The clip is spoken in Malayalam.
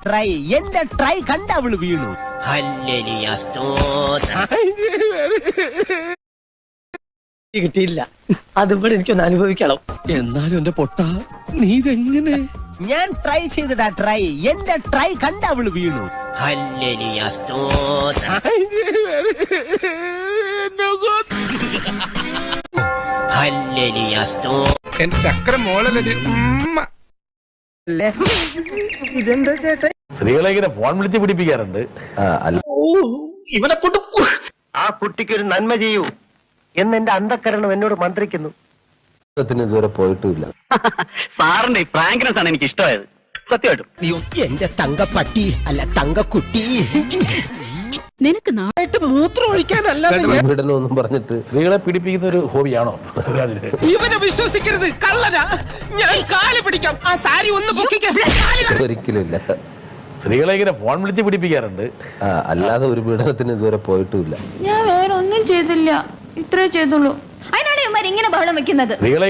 ട്രൈ എന്റെ ട്രൈ കണ്ട അവള് വീണു. കിട്ടിയില്ല, അതിവിടെ എനിക്കൊന്ന് അനുഭവിക്കണം. എന്നാലും എന്റെ പൊട്ട നീ ഇതെങ്ങനെ? ഞാൻ ട്രൈ ചെയ്തതാ ട്രൈ എന്റെ ട്രൈ കണ്ട അവള് വീണു. എന്റെ ചക്രം മോളല്ലേ. ഇതെന്താ ചേട്ടാ? സ്ത്രീകളെ ഇങ്ങനെ ഫോൺ വിളിച്ച് പിടിപ്പിക്കാറുണ്ട്. ഇവനെ കൊണ്ട് ആ കുട്ടിക്ക് ഒരു നന്മ ചെയ്യൂ എന്ന് എന്റെ അന്ധക്കരണം എന്നോട് മന്ത്രിക്കുന്നു. ഇതുവരെ പോയിട്ടുമില്ല. സാറിന്റെ ഈ ഫ്രാങ്ക്നെസ് ആണ് എനിക്ക് ഇഷ്ടമായത്, സത്യമായിട്ടും. എന്റെ തങ്കപ്പട്ടി അല്ല തങ്കക്കുട്ടി. നിനക്ക് മൂത്രം ഒഴിക്കാനല്ല ഒന്നും പറഞ്ഞിട്ട് സ്ത്രീകളെ പീഡിപ്പിക്കുന്ന ഒരു ഹോബിയാണോ സുരാജിന്? ഇവനെ വിശ്വസിക്കരുത്, കള്ളനാ. ഞാൻ കാല് പിടിക്കാം, ആ സാരി ഒന്ന് പൊക്കിക്കാം. ഒരിക്കലും ഇല്ല. സ്ത്രീകളെ ഇങ്ങനെ ഫോൺ വിളിച്ച് പിടിപ്പിക്കാറുണ്ട്. അല്ലാതെ ഒരു പീഡനത്തിന് ഇതുവരെ പോയിട്ടുമില്ല. ഞാൻ വേറെ ഒന്നും ചെയ്തില്ല, ഇത്രേ ചെയ്തുള്ളൂ. അതിനാണ് ഇവന്മാർ ഇങ്ങനെ ബഹളം വെക്കുന്നത്. സ്ത്രീകളെ